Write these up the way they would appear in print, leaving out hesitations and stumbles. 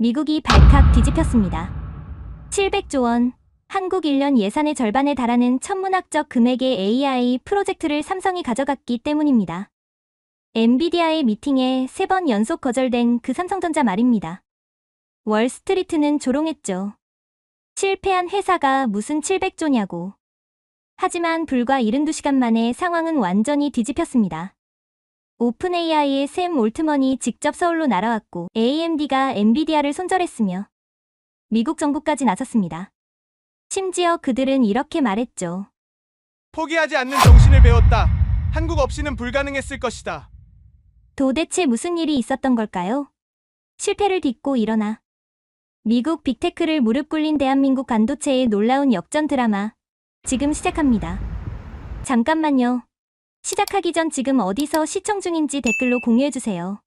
미국이 발칵 뒤집혔습니다. 700조 원, 한국 1년 예산의 절반에 달하는 천문학적 금액의 AI 프로젝트를 삼성이 가져갔기 때문입니다. 엔비디아의 미팅에 3번 연속 거절된 그 삼성전자 말입니다. 월스트리트는 조롱했죠. 실패한 회사가 무슨 700조냐고. 하지만 불과 72시간 만에 상황은 완전히 뒤집혔습니다. 오픈AI의 샘 올트먼이 직접 서울로 날아왔고 AMD가 엔비디아를 손절했으며 미국 정부까지 나섰습니다. 심지어 그들은 이렇게 말했죠. 포기하지 않는 정신을 배웠다. 한국 없이는 불가능했을 것이다. 도대체 무슨 일이 있었던 걸까요? 실패를 딛고 일어나 미국 빅테크를 무릎 꿇린 대한민국 반도체의 놀라운 역전 드라마 지금 시작합니다. 잠깐만요. 시작하기 전 지금 어디서 시청 중인지 댓글로 공유해주세요.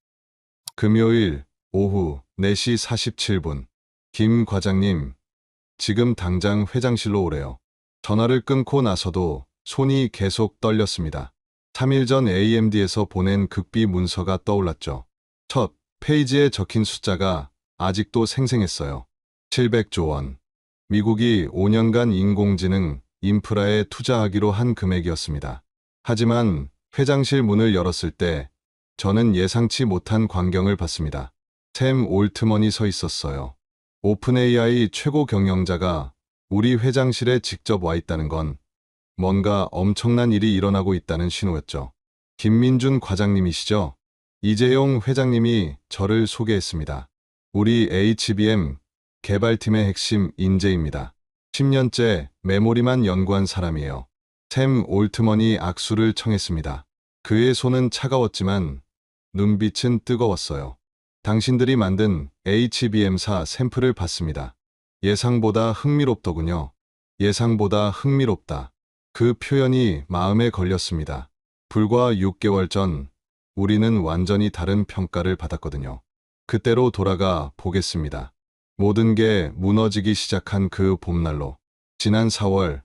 금요일 오후 4시 47분. 김 과장님, 지금 당장 회장실로 오래요. 전화를 끊고 나서도 손이 계속 떨렸습니다. 3일 전 AMD에서 보낸 극비 문서가 떠올랐죠. 첫 페이지에 적힌 숫자가 아직도 생생했어요. 700조 원. 미국이 5년간 인공지능 인프라에 투자하기로 한 금액이었습니다. 하지만 회장실 문을 열었을 때 저는 예상치 못한 광경을 봤습니다. 샘 올트먼이 서 있었어요. 오픈AI 최고 경영자가 우리 회장실에 직접 와 있다는 건 뭔가 엄청난 일이 일어나고 있다는 신호였죠. 김민준 과장님이시죠? 이재용 회장님이 저를 소개했습니다. 우리 HBM 개발팀의 핵심 인재입니다. 10년째 메모리만 연구한 사람이에요. 샘 올트먼이 악수를 청했습니다. 그의 손은 차가웠지만 눈빛은 뜨거웠어요. 당신들이 만든 HBM사 샘플을 봤습니다. 예상보다 흥미롭더군요. 예상보다 흥미롭다. 그 표현이 마음에 걸렸습니다. 불과 6개월 전 우리는 완전히 다른 평가를 받았거든요. 그때로 돌아가 보겠습니다. 모든 게 무너지기 시작한 그 봄날로 지난 4월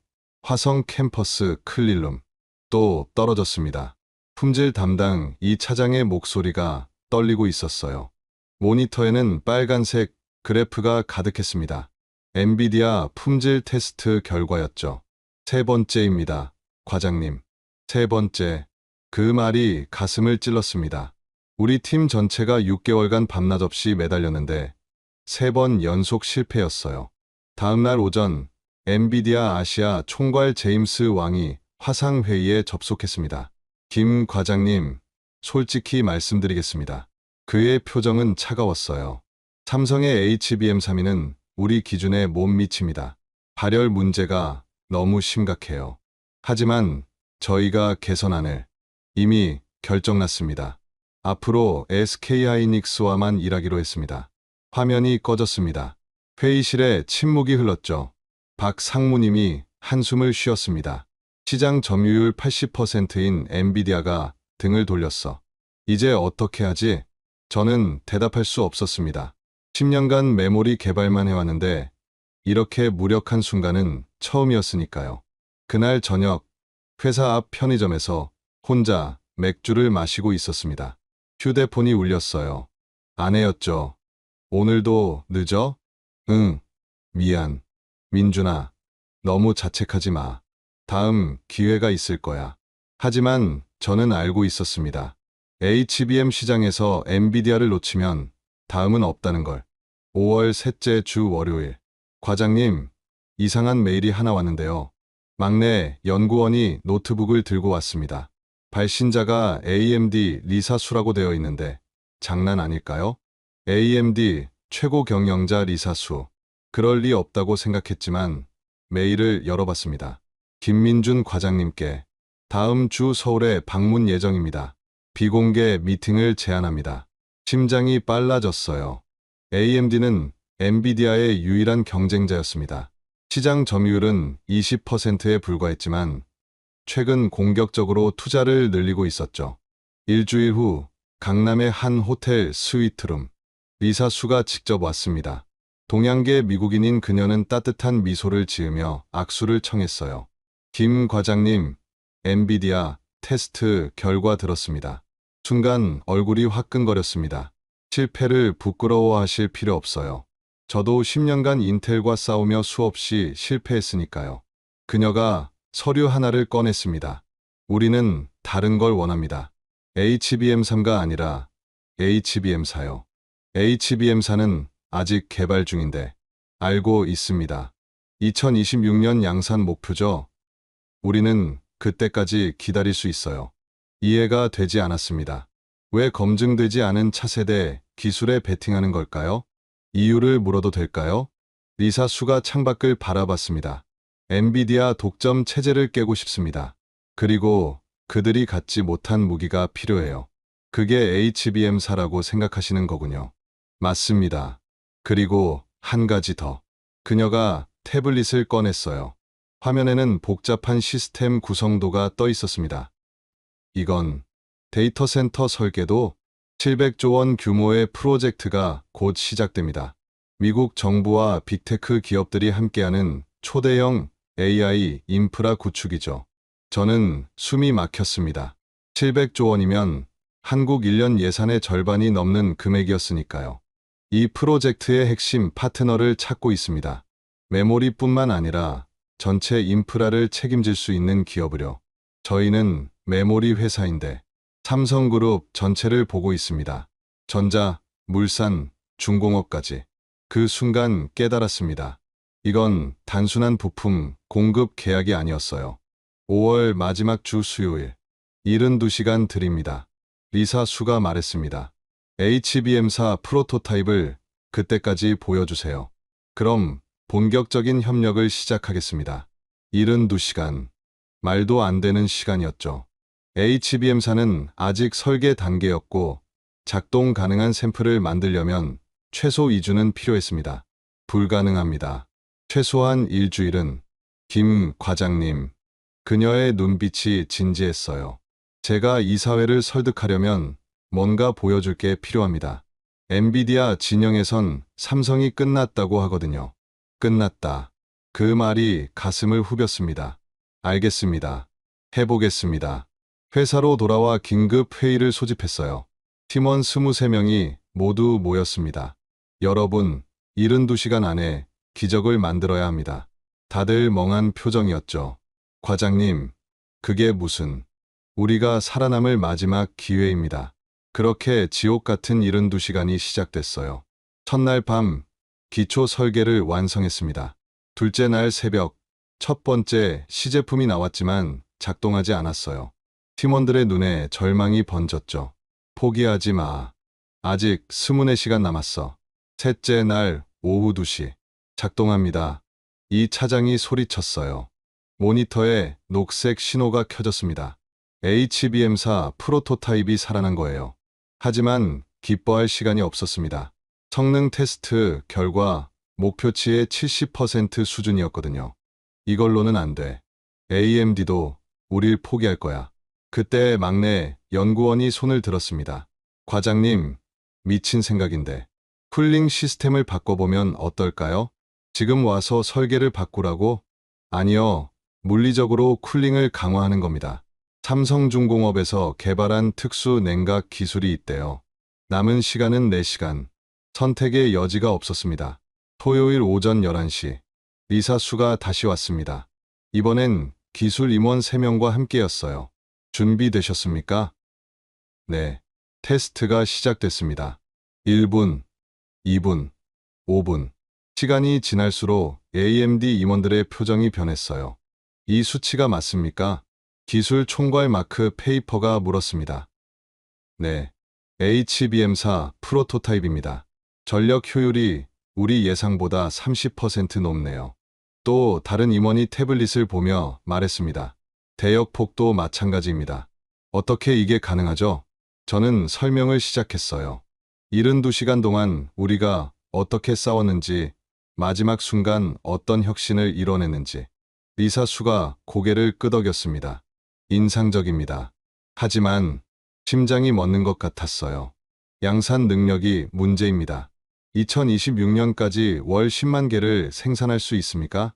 화성 캠퍼스 클릴룸 또 떨어졌습니다. 품질 담당 이 차장의 목소리가 떨리고 있었어요. 모니터에는 빨간색 그래프가 가득했습니다. 엔비디아 품질 테스트 결과였죠. 3번째입니다, 과장님. 3번째. 그 말이 가슴을 찔렀습니다. 우리 팀 전체가 6개월간 밤낮 없이 매달렸는데 3번 연속 실패였어요. 다음날 오전 엔비디아 아시아 총괄 제임스 왕이 화상회의에 접속했습니다. 김 과장님, 솔직히 말씀드리겠습니다. 그의 표정은 차가웠어요. 삼성의 HBM3는 우리 기준에 못 미칩니다. 발열 문제가 너무 심각해요. 하지만 저희가 개선안을 이미 결정났습니다. 앞으로 SK하이닉스와만 일하기로 했습니다. 화면이 꺼졌습니다. 회의실에 침묵이 흘렀죠. 박 상무님이 한숨을 쉬었습니다. 시장 점유율 80%인 엔비디아가 등을 돌렸어. 이제 어떻게 하지? 저는 대답할 수 없었습니다. 10년간 메모리 개발만 해왔는데 이렇게 무력한 순간은 처음이었으니까요. 그날 저녁 회사 앞 편의점에서 혼자 맥주를 마시고 있었습니다. 휴대폰이 울렸어요. 아내였죠. 오늘도 늦어? 응, 미안. 민준아, 너무 자책하지 마. 다음 기회가 있을 거야. 하지만 저는 알고 있었습니다. HBM 시장에서 엔비디아를 놓치면 다음은 없다는 걸. 5월 셋째 주 월요일. 과장님, 이상한 메일이 하나 왔는데요. 막내 연구원이 노트북을 들고 왔습니다. 발신자가 AMD 리사수라고 되어 있는데 장난 아닐까요? AMD 최고 경영자 리사수. 그럴 리 없다고 생각했지만 메일을 열어봤습니다. 김민준 과장님께 다음 주 서울에 방문 예정입니다. 비공개 미팅을 제안합니다. 심장이 빨라졌어요. AMD는 엔비디아의 유일한 경쟁자였습니다. 시장 점유율은 20%에 불과했지만 최근 공격적으로 투자를 늘리고 있었죠. 일주일 후 강남의 한 호텔 스위트룸. 리사수가 직접 왔습니다. 동양계 미국인인 그녀는 따뜻한 미소를 지으며 악수를 청했어요. 김 과장님, 엔비디아 테스트 결과 들었습니다. 순간 얼굴이 화끈거렸습니다. 실패를 부끄러워하실 필요 없어요. 저도 10년간 인텔과 싸우며 수없이 실패했으니까요. 그녀가 서류 하나를 꺼냈습니다. 우리는 다른 걸 원합니다. HBM3가 아니라 HBM4요. HBM4는 아직 개발 중인데 알고 있습니다. 2026년 양산 목표죠. 우리는 그때까지 기다릴 수 있어요. 이해가 되지 않았습니다. 왜 검증되지 않은 차세대 기술에 베팅하는 걸까요? 이유를 물어도 될까요? 리사 수가 창밖을 바라봤습니다. 엔비디아 독점 체제를 깨고 싶습니다. 그리고 그들이 갖지 못한 무기가 필요해요. 그게 HBM4라고 생각하시는 거군요. 맞습니다. 그리고 한 가지 더. 그녀가 태블릿을 꺼냈어요. 화면에는 복잡한 시스템 구성도가 떠 있었습니다. 이건 데이터 센터 설계도 700조 원 규모의 프로젝트가 곧 시작됩니다. 미국 정부와 빅테크 기업들이 함께하는 초대형 AI 인프라 구축이죠. 저는 숨이 막혔습니다. 700조 원이면 한국 1년 예산의 절반이 넘는 금액이었으니까요. 이 프로젝트의 핵심 파트너를 찾고 있습니다. 메모리뿐만 아니라 전체 인프라를 책임질 수 있는 기업을요. 저희는 메모리 회사인데 삼성그룹 전체를 보고 있습니다. 전자, 물산, 중공업까지. 그 순간 깨달았습니다. 이건 단순한 부품 공급 계약이 아니었어요. 5월 마지막 주 수요일, 72시간 드립니다. 리사 수가 말했습니다. HBM4 프로토타입을 그때까지 보여주세요. 그럼 본격적인 협력을 시작하겠습니다. 72시간. 말도 안 되는 시간이었죠. HBM4는 아직 설계 단계였고 작동 가능한 샘플을 만들려면 최소 2주는 필요했습니다. 불가능합니다. 최소한 일주일은. 김 과장님. 그녀의 눈빛이 진지했어요. 제가 이사회를 설득하려면 뭔가 보여줄 게 필요합니다. 엔비디아 진영에선 삼성이 끝났다고 하거든요. 끝났다. 그 말이 가슴을 후볐습니다. 알겠습니다. 해보겠습니다. 회사로 돌아와 긴급 회의를 소집했어요. 팀원 23명이 모두 모였습니다. 여러분, 72시간 안에 기적을 만들어야 합니다. 다들 멍한 표정이었죠. 과장님, 그게 무슨... 우리가 살아남을 마지막 기회입니다. 그렇게 지옥 같은 72시간이 시작됐어요. 첫날 밤, 기초 설계를 완성했습니다. 둘째 날 새벽, 첫 번째 시제품이 나왔지만 작동하지 않았어요. 팀원들의 눈에 절망이 번졌죠. 포기하지 마. 아직 24시간 남았어. 셋째 날 오후 2시. 작동합니다. 이 차장이 소리쳤어요. 모니터에 녹색 신호가 켜졌습니다. HBM4 프로토타입이 살아난 거예요. 하지만 기뻐할 시간이 없었습니다. 성능 테스트 결과 목표치의 70% 수준이었거든요. 이걸로는 안 돼. AMD도 우릴 포기할 거야. 그때 막내 연구원이 손을 들었습니다. 과장님, 미친 생각인데. 쿨링 시스템을 바꿔보면 어떨까요? 지금 와서 설계를 바꾸라고? 아니요, 물리적으로 쿨링을 강화하는 겁니다. 삼성중공업에서 개발한 특수 냉각 기술이 있대요. 남은 시간은 4시간. 선택의 여지가 없었습니다. 토요일 오전 11시. 리사 수가 다시 왔습니다. 이번엔 기술 임원 3명과 함께였어요. 준비되셨습니까? 네. 테스트가 시작됐습니다. 1분, 2분, 5분. 시간이 지날수록 AMD 임원들의 표정이 변했어요. 이 수치가 맞습니까? 기술 총괄 마크 페이퍼가 물었습니다. 네. HBM4 프로토타입입니다. 전력 효율이 우리 예상보다 30% 높네요. 또 다른 임원이 태블릿을 보며 말했습니다. 대역폭도 마찬가지입니다. 어떻게 이게 가능하죠? 저는 설명을 시작했어요. 72시간 동안 우리가 어떻게 싸웠는지, 마지막 순간 어떤 혁신을 이뤄냈는지. 리사 수가 고개를 끄덕였습니다. 인상적입니다. 하지만 심장이 멎는 것 같았어요. 양산 능력이 문제입니다. 2026년까지 월 10만 개를 생산할 수 있습니까?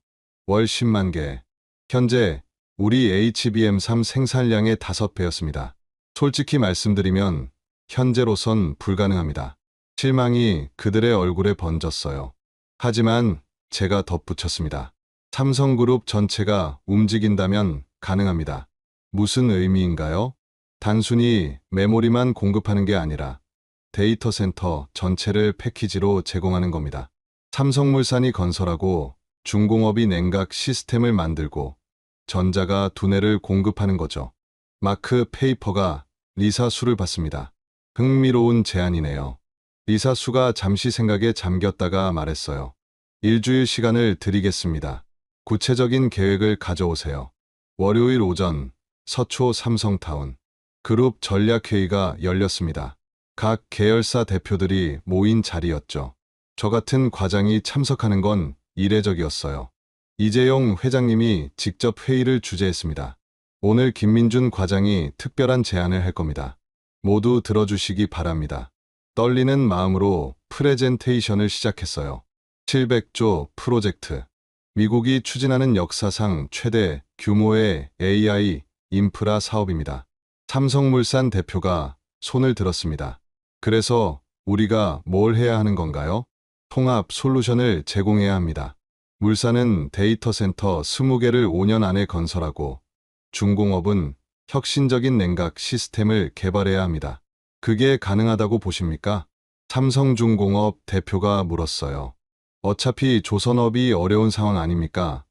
월 10만 개. 현재 우리 HBM3 생산량의 5배였습니다. 솔직히 말씀드리면 현재로선 불가능합니다. 실망이 그들의 얼굴에 번졌어요. 하지만 제가 덧붙였습니다. 삼성그룹 전체가 움직인다면 가능합니다. 무슨 의미인가요? 단순히 메모리만 공급하는 게 아니라 데이터 센터 전체를 패키지로 제공하는 겁니다. 삼성물산이 건설하고 중공업이 냉각 시스템을 만들고 전자가 두뇌를 공급하는 거죠. 마크 페이퍼가 리사 수를 받습니다. 흥미로운 제안이네요. 리사 수가 잠시 생각에 잠겼다가 말했어요. 일주일 시간을 드리겠습니다. 구체적인 계획을 가져오세요. 월요일 오전 서초 삼성타운 그룹 전략회의가 열렸습니다. 각 계열사 대표들이 모인 자리였죠. 저 같은 과장이 참석하는 건 이례적이었어요. 이재용 회장님이 직접 회의를 주재했습니다. 오늘 김민준 과장이 특별한 제안을 할 겁니다. 모두 들어주시기 바랍니다. 떨리는 마음으로 프레젠테이션을 시작했어요. 700조 프로젝트. 미국이 추진하는 역사상 최대 규모의 AI 인프라 사업입니다. 삼성물산 대표가 손을 들었습니다. 그래서 우리가 뭘 해야 하는 건가요? 통합 솔루션을 제공해야 합니다. 물산은 데이터 센터 20개를 5년 안에 건설하고 중공업은 혁신적인 냉각 시스템을 개발해야 합니다. 그게 가능하다고 보십니까? 삼성중공업 대표가 물었어요. 어차피 조선업이 어려운 상황 아닙니까?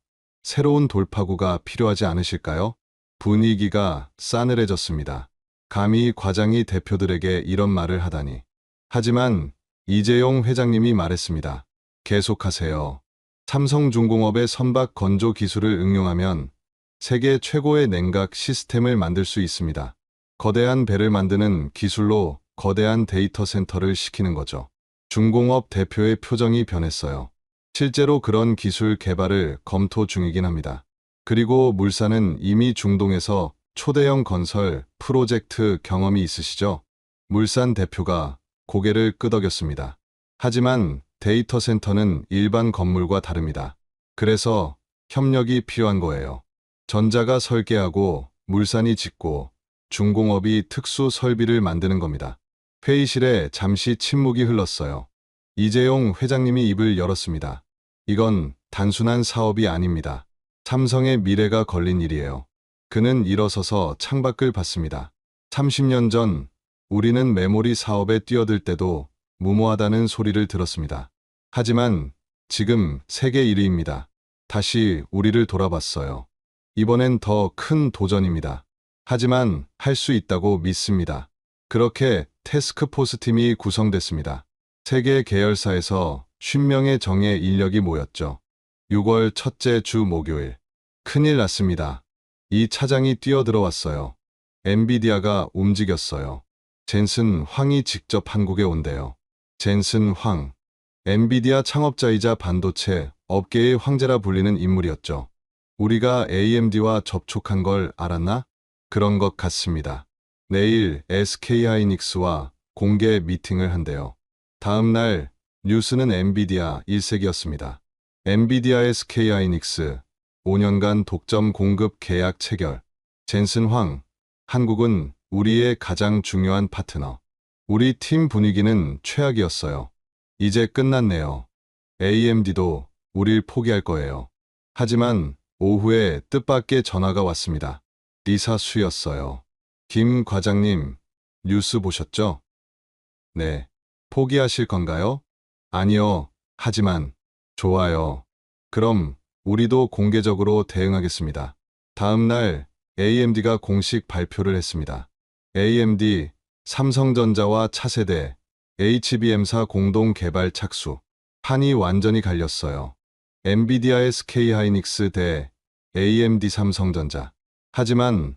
새로운 돌파구가 필요하지 않으실까요? 분위기가 싸늘해졌습니다. 감히 과장이 대표들에게 이런 말을 하다니. 하지만 이재용 회장님이 말했습니다. 계속하세요. 삼성중공업의 선박 건조 기술을 응용하면 세계 최고의 냉각 시스템을 만들 수 있습니다. 거대한 배를 만드는 기술로 거대한 데이터 센터를 시키는 거죠. 중공업 대표의 표정이 변했어요. 실제로 그런 기술 개발을 검토 중이긴 합니다. 그리고 물산은 이미 중동에서 초대형 건설 프로젝트 경험이 있으시죠? 물산 대표가 고개를 끄덕였습니다. 하지만 데이터 센터는 일반 건물과 다릅니다. 그래서 협력이 필요한 거예요. 전자가 설계하고 물산이 짓고 중공업이 특수 설비를 만드는 겁니다. 회의실에 잠시 침묵이 흘렀어요. 이재용 회장님이 입을 열었습니다. 이건 단순한 사업이 아닙니다. 삼성의 미래가 걸린 일이에요. 그는 일어서서 창밖을 봤습니다. 30년 전 우리는 메모리 사업에 뛰어들 때도 무모하다는 소리를 들었습니다. 하지만 지금 세계 1위입니다. 다시 우리를 돌아봤어요. 이번엔 더 큰 도전입니다. 하지만 할 수 있다고 믿습니다. 그렇게 태스크포스 팀이 구성됐습니다. 세계 계열사에서 50명의 정예 인력이 모였죠. 6월 첫째 주 목요일. 큰일 났습니다. 이 차장이 뛰어들어왔어요. 엔비디아가 움직였어요. 젠슨 황이 직접 한국에 온대요. 젠슨 황. 엔비디아 창업자이자 반도체 업계의 황제라 불리는 인물이었죠. 우리가 AMD와 접촉한 걸 알았나? 그런 것 같습니다. 내일 SK하이닉스와 공개 미팅을 한대요. 다음 날 뉴스는 엔비디아 일색이었습니다. 엔비디아 SK하이닉스 5년간 독점 공급 계약 체결. 젠슨 황. 한국은 우리의 가장 중요한 파트너. 우리 팀 분위기는 최악이었어요. 이제 끝났네요. AMD도 우릴 포기할 거예요. 하지만 오후에 뜻밖의 전화가 왔습니다. 리사 수였어요. 김 과장님, 뉴스 보셨죠? 네. 포기하실 건가요? 아니요. 하지만 좋아요. 그럼 우리도 공개적으로 대응하겠습니다. 다음 날 AMD가 공식 발표를 했습니다. AMD, 삼성전자와 차세대, HBM사 공동 개발 착수. 판이 완전히 갈렸어요. 엔비디아 SK하이닉스 대 AMD 삼성전자. 하지만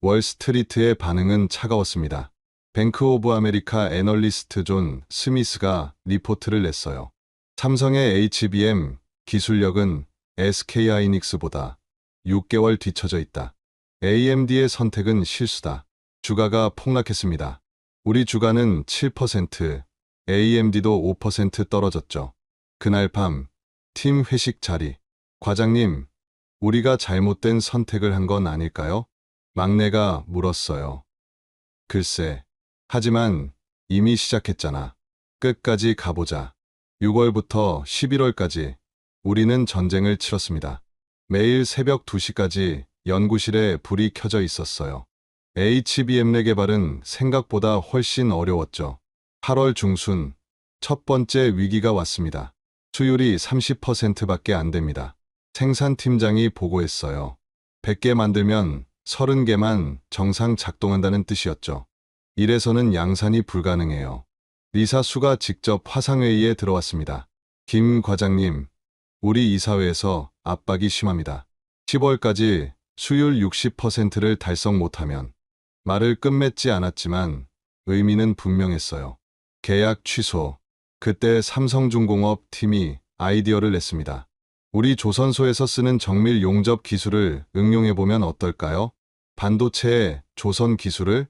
월스트리트의 반응은 차가웠습니다. 뱅크 오브 아메리카 애널리스트 존 스미스가 리포트를 냈어요. 삼성의 HBM 기술력은 SK하이닉스보다 6개월 뒤처져 있다. AMD의 선택은 실수다. 주가가 폭락했습니다. 우리 주가는 7%, AMD도 5% 떨어졌죠. 그날 밤, 팀 회식 자리. 과장님, 우리가 잘못된 선택을 한 건 아닐까요? 막내가 물었어요. 글쎄, 하지만 이미 시작했잖아. 끝까지 가보자. 6월부터 11월까지 우리는 전쟁을 치렀습니다. 매일 새벽 2시까지 연구실에 불이 켜져 있었어요. HBM 내 개발은 생각보다 훨씬 어려웠죠. 8월 중순 첫 번째 위기가 왔습니다. 수율이 30%밖에 안 됩니다. 생산팀장이 보고했어요. 100개 만들면 30개만 정상 작동한다는 뜻이었죠. 이래서는 양산이 불가능해요. 리사 수가 직접 화상회의에 들어왔습니다. 김 과장님, 우리 이사회에서 압박이 심합니다. 10월까지 수율 60%를 달성 못하면 말을 끝맺지 않았지만 의미는 분명했어요. 계약 취소. 그때 삼성중공업 팀이 아이디어를 냈습니다. 우리 조선소에서 쓰는 정밀 용접 기술을 응용해보면 어떨까요? 반도체의 조선 기술을?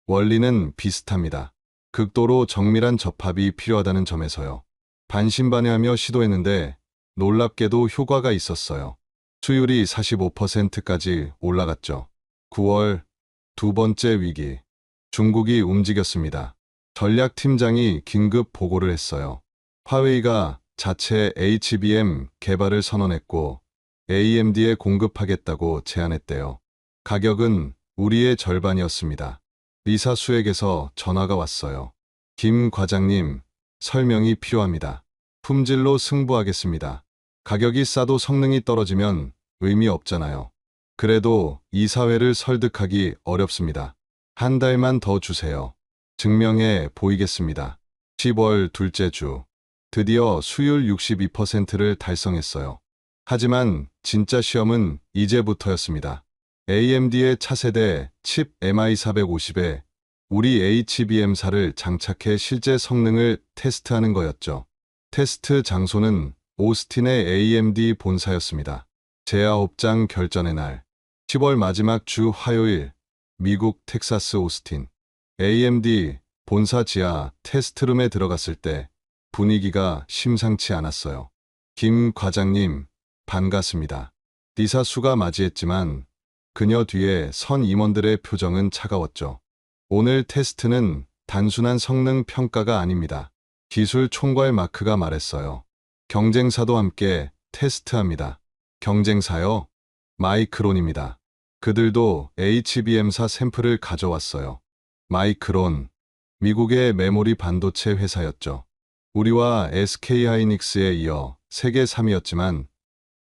원리는 비슷합니다. 극도로 정밀한 접합이 필요하다는 점에서요. 반신반의하며 시도했는데 놀랍게도 효과가 있었어요. 수율이 45%까지 올라갔죠. 9월 두 번째 위기. 중국이 움직였습니다. 전략팀장이 긴급 보고를 했어요. 화웨이가 자체 HBM 개발을 선언했고 AMD에 공급하겠다고 제안했대요. 가격은 우리의 절반이었습니다. 리사 수에게서 전화가 왔어요. 김 과장님, 설명이 필요합니다. 품질로 승부하겠습니다. 가격이 싸도 성능이 떨어지면 의미 없잖아요. 그래도 이사회를 설득하기 어렵습니다. 한 달만 더 주세요. 증명해 보이겠습니다. 10월 둘째 주. 드디어 수율 62%를 달성했어요. 하지만 진짜 시험은 이제부터였습니다. AMD의 차세대 칩 MI450에 우리 HBM사를 장착해 실제 성능을 테스트하는 거였죠. 테스트 장소는 오스틴의 AMD 본사였습니다. 제9장 결전의 날. 10월 마지막 주 화요일, 미국 텍사스 오스틴. AMD 본사 지하 테스트룸에 들어갔을 때 분위기가 심상치 않았어요. 김 과장님, 반갑습니다. 리사 수가 맞이했지만 그녀 뒤에 선 임원들의 표정은 차가웠죠. 오늘 테스트는 단순한 성능 평가가 아닙니다. 기술 총괄 마크가 말했어요. 경쟁사도 함께 테스트합니다. 경쟁사요? 마이크론입니다. 그들도 HBM사 샘플을 가져왔어요. 마이크론, 미국의 메모리 반도체 회사였죠. 우리와 SK하이닉스에 이어 세계 3위였지만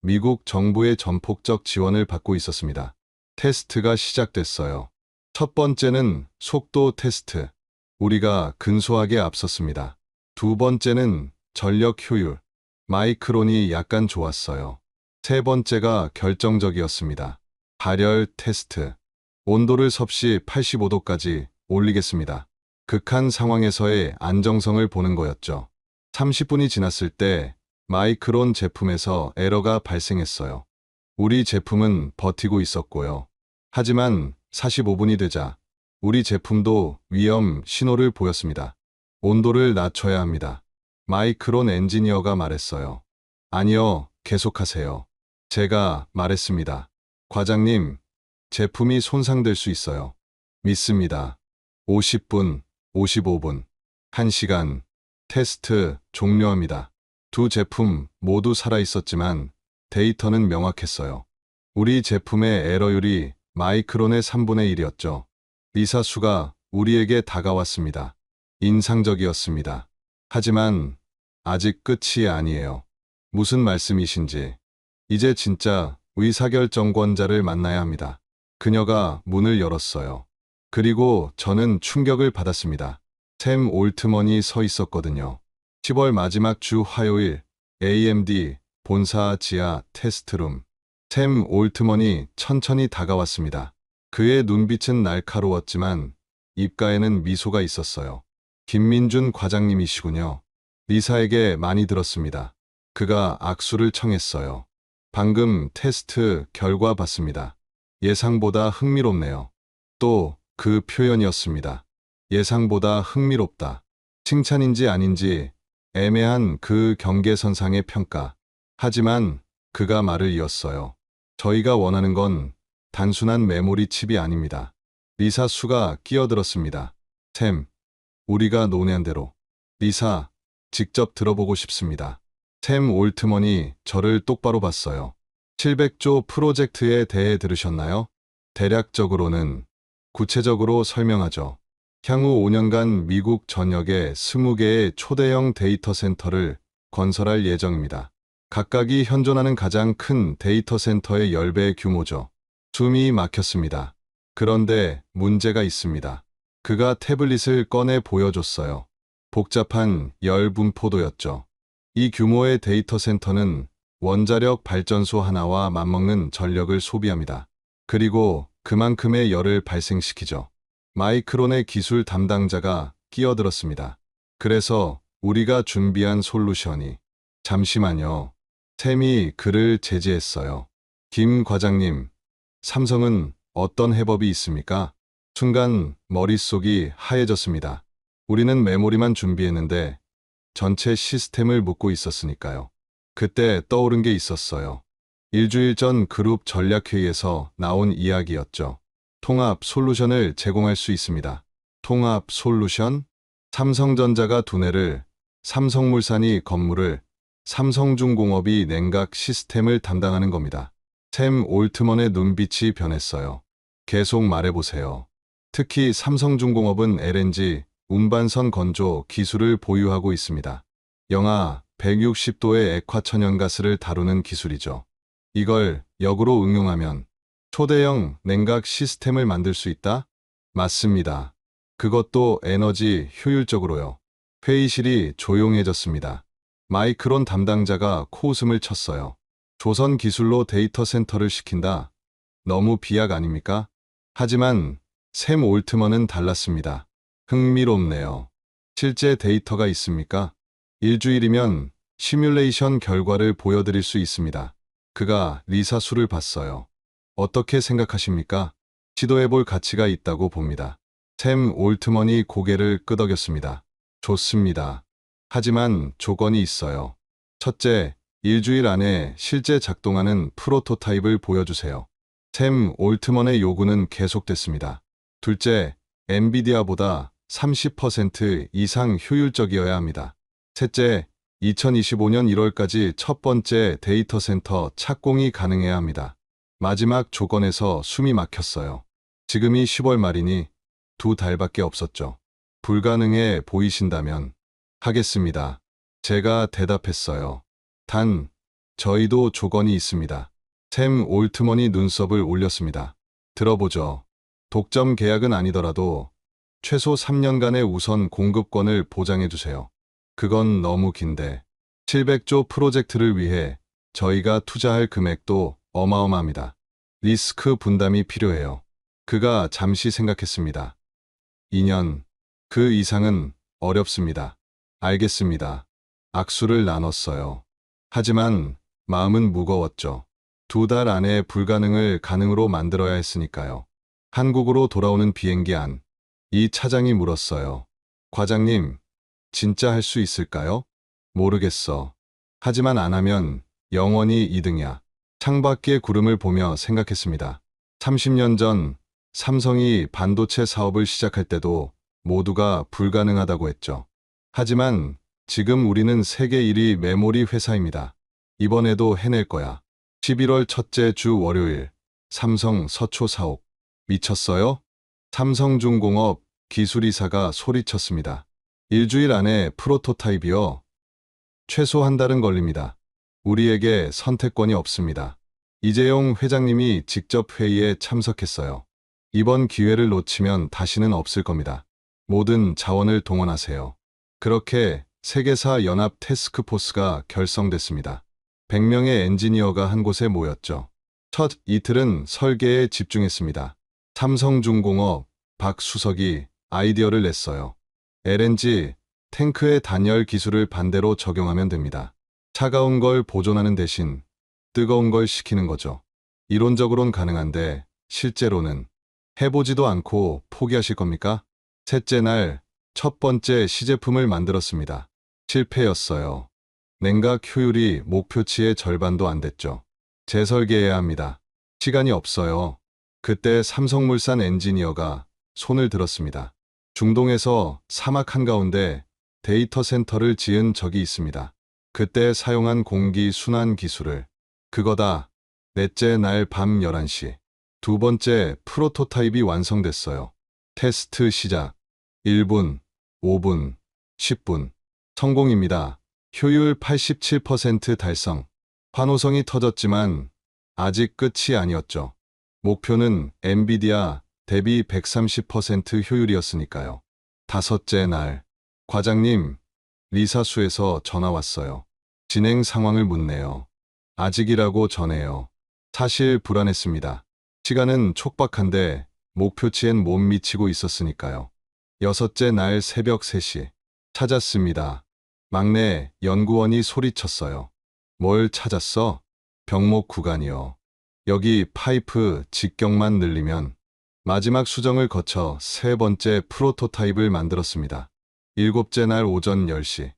미국 정부의 전폭적 지원을 받고 있었습니다. 테스트가 시작됐어요. 첫 번째는 속도 테스트. 우리가 근소하게 앞섰습니다. 두 번째는 전력 효율. 마이크론이 약간 좋았어요. 세 번째가 결정적이었습니다. 발열 테스트. 온도를 섭씨 85도까지 올리겠습니다. 극한 상황에서의 안정성을 보는 거였죠. 30분이 지났을 때 마이크론 제품에서 에러가 발생했어요. 우리 제품은 버티고 있었고요. 하지만 45분이 되자 우리 제품도 위험 신호를 보였습니다. 온도를 낮춰야 합니다. 마이크론 엔지니어가 말했어요. 아니요, 계속하세요. 제가 말했습니다. 과장님, 제품이 손상될 수 있어요. 믿습니다. 50분, 55분, 1시간, 테스트 종료합니다. 두 제품 모두 살아있었지만 데이터는 명확했어요. 우리 제품의 에러율이 마이크론의 3분의 1이었죠. 리사 수가 우리에게 다가왔습니다. 인상적이었습니다. 하지만 아직 끝이 아니에요. 무슨 말씀이신지. 이제 진짜 의사결정권자를 만나야 합니다. 그녀가 문을 열었어요. 그리고 저는 충격을 받았습니다. 샘 올트먼이 서 있었거든요. 10월 마지막 주 화요일, AMD 본사 지하 테스트룸. 샘 올트먼이 천천히 다가왔습니다. 그의 눈빛은 날카로웠지만 입가에는 미소가 있었어요. 김민준 과장님이시군요. 리사에게 많이 들었습니다. 그가 악수를 청했어요. 방금 테스트 결과 봤습니다. 예상보다 흥미롭네요. 또 그 표현이었습니다. 예상보다 흥미롭다. 칭찬인지 아닌지 애매한 그 경계선상의 평가. 하지만 그가 말을 이었어요. 저희가 원하는 건 단순한 메모리 칩이 아닙니다. 리사 수가 끼어들었습니다. 샘, 우리가 논의한 대로. 리사, 직접 들어보고 싶습니다. 샘 올트먼이 저를 똑바로 봤어요. 700조 프로젝트에 대해 들으셨나요? 대략적으로는 구체적으로 설명하죠. 향후 5년간 미국 전역에 20개의 초대형 데이터 센터를 건설할 예정입니다. 각각이 현존하는 가장 큰 데이터 센터의 10배 규모죠. 숨이 막혔습니다. 그런데 문제가 있습니다. 그가 태블릿을 꺼내 보여줬어요. 복잡한 열 분포도였죠. 이 규모의 데이터 센터는 원자력 발전소 하나와 맞먹는 전력을 소비합니다. 그리고 그만큼의 열을 발생시키죠. 마이크론의 기술 담당자가 끼어들었습니다. 그래서 우리가 준비한 솔루션이 잠시만요. 샘이 그를 제지했어요. 김 과장님, 삼성은 어떤 해법이 있습니까? 순간 머릿속이 하얘졌습니다. 우리는 메모리만 준비했는데 전체 시스템을 묻고 있었으니까요. 그때 떠오른 게 있었어요. 일주일 전 그룹 전략회의에서 나온 이야기였죠. 통합 솔루션을 제공할 수 있습니다. 통합 솔루션? 삼성전자가 두뇌를, 삼성물산이 건물을, 삼성중공업이 냉각 시스템을 담당하는 겁니다. 샘 올트먼의 눈빛이 변했어요. 계속 말해보세요. 특히 삼성중공업은 LNG, 운반선 건조 기술을 보유하고 있습니다. 영하 160도의 액화천연가스를 다루는 기술이죠. 이걸 역으로 응용하면 초대형 냉각 시스템을 만들 수 있다? 맞습니다. 그것도 에너지 효율적으로요. 회의실이 조용해졌습니다. 마이크론 담당자가 코웃음을 쳤어요. 조선 기술로 데이터 센터를 시킨다. 너무 비약 아닙니까? 하지만 샘 올트먼은 달랐습니다. 흥미롭네요. 실제 데이터가 있습니까? 일주일이면 시뮬레이션 결과를 보여드릴 수 있습니다. 그가 리사수를 봤어요. 어떻게 생각하십니까? 시도해볼 가치가 있다고 봅니다. 샘 올트먼이 고개를 끄덕였습니다. 좋습니다. 하지만 조건이 있어요. 첫째, 일주일 안에 실제 작동하는 프로토타입을 보여주세요. 샘 올트먼의 요구는 계속됐습니다. 둘째, 엔비디아보다 30% 이상 효율적이어야 합니다. 셋째, 2025년 1월까지 첫 번째 데이터 센터 착공이 가능해야 합니다. 마지막 조건에서 숨이 막혔어요. 지금이 10월 말이니 2달밖에 없었죠. 불가능해 보이신다면 하겠습니다. 제가 대답했어요. 단, 저희도 조건이 있습니다. 샘 올트먼이 눈썹을 올렸습니다. 들어보죠. 독점 계약은 아니더라도 최소 3년간의 우선 공급권을 보장해주세요. 그건 너무 긴데 700조 프로젝트를 위해 저희가 투자할 금액도 어마어마합니다. 리스크 분담이 필요해요. 그가 잠시 생각했습니다. 2년, 그 이상은 어렵습니다. 알겠습니다. 악수를 나눴어요. 하지만 마음은 무거웠죠. 2달 안에 불가능을 가능으로 만들어야 했으니까요. 한국으로 돌아오는 비행기 안, 이 차장이 물었어요. 과장님, 진짜 할 수 있을까요? 모르겠어. 하지만 안 하면 영원히 2등이야. 창밖의 구름을 보며 생각했습니다. 30년 전 삼성이 반도체 사업을 시작할 때도 모두가 불가능하다고 했죠. 하지만 지금 우리는 세계 1위 메모리 회사입니다. 이번에도 해낼 거야. 11월 첫째 주 월요일, 삼성 서초 사옥. 미쳤어요? 삼성중공업 기술이사가 소리쳤습니다. 일주일 안에 프로토타입이요. 최소 한 달은 걸립니다. 우리에게 선택권이 없습니다. 이재용 회장님이 직접 회의에 참석했어요. 이번 기회를 놓치면 다시는 없을 겁니다. 모든 자원을 동원하세요. 그렇게 세계사 연합 태스크포스가 결성됐습니다. 100명의 엔지니어가 한 곳에 모였죠. 첫 이틀은 설계에 집중했습니다. 삼성중공업 박 수석이 아이디어를 냈어요. LNG 탱크의 단열 기술을 반대로 적용하면 됩니다. 차가운 걸 보존하는 대신 뜨거운 걸 식히는 거죠. 이론적으론 가능한데 실제로는 해보지도 않고 포기하실 겁니까? 셋째 날 첫 번째 시제품을 만들었습니다. 실패였어요. 냉각 효율이 목표치의 절반도 안 됐죠. 재설계해야 합니다. 시간이 없어요. 그때 삼성물산 엔지니어가 손을 들었습니다. 중동에서 사막 한가운데 데이터 센터를 지은 적이 있습니다. 그때 사용한 공기 순환 기술을. 그거다. 넷째 날 밤 11시. 두 번째 프로토타입이 완성됐어요. 테스트 시작. 1분, 5분, 10분. 성공입니다. 효율 87% 달성. 환호성이 터졌지만 아직 끝이 아니었죠. 목표는 엔비디아 대비 130% 효율이었으니까요. 다섯째 날. 과장님, 리사수에서 전화 왔어요. 진행 상황을 묻네요. 아직이라고 전해요. 사실 불안했습니다. 시간은 촉박한데 목표치엔 못 미치고 있었으니까요. 여섯째 날 새벽 3시. 찾았습니다. 막내 연구원이 소리쳤어요. 뭘 찾았어? 병목 구간이요. 여기 파이프 직경만 늘리면 마지막 수정을 거쳐 세 번째 프로토타입을 만들었습니다. 일곱째 날 오전 10시.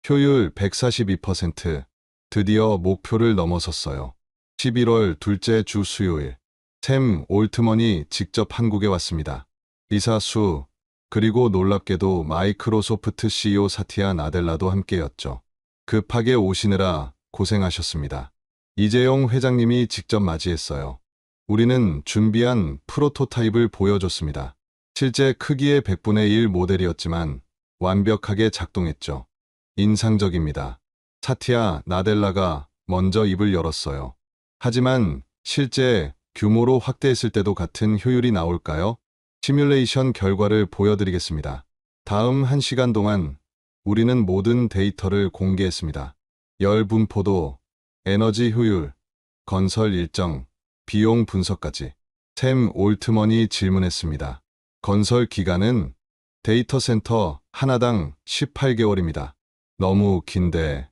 효율 142%. 드디어 목표를 넘어섰어요. 11월 둘째 주 수요일. 샘 올트먼이 직접 한국에 왔습니다. 리사수, 그리고 놀랍게도 마이크로소프트 CEO 사티아 나델라도 함께였죠. 급하게 오시느라 고생하셨습니다. 이재용 회장님이 직접 맞이했어요. 우리는 준비한 프로토타입을 보여줬습니다. 실제 크기의 100분의 1 모델이었지만 완벽하게 작동했죠. 인상적입니다. 사티아 나델라가 먼저 입을 열었어요. 하지만 실제 규모로 확대했을 때도 같은 효율이 나올까요? 시뮬레이션 결과를 보여드리겠습니다. 다음 1시간 동안 우리는 모든 데이터를 공개했습니다. 열 분포도, 에너지 효율, 건설 일정, 비용 분석까지. 샘 올트먼이 질문했습니다. 건설 기간은 데이터 센터 하나당 18개월입니다. 너무 긴데.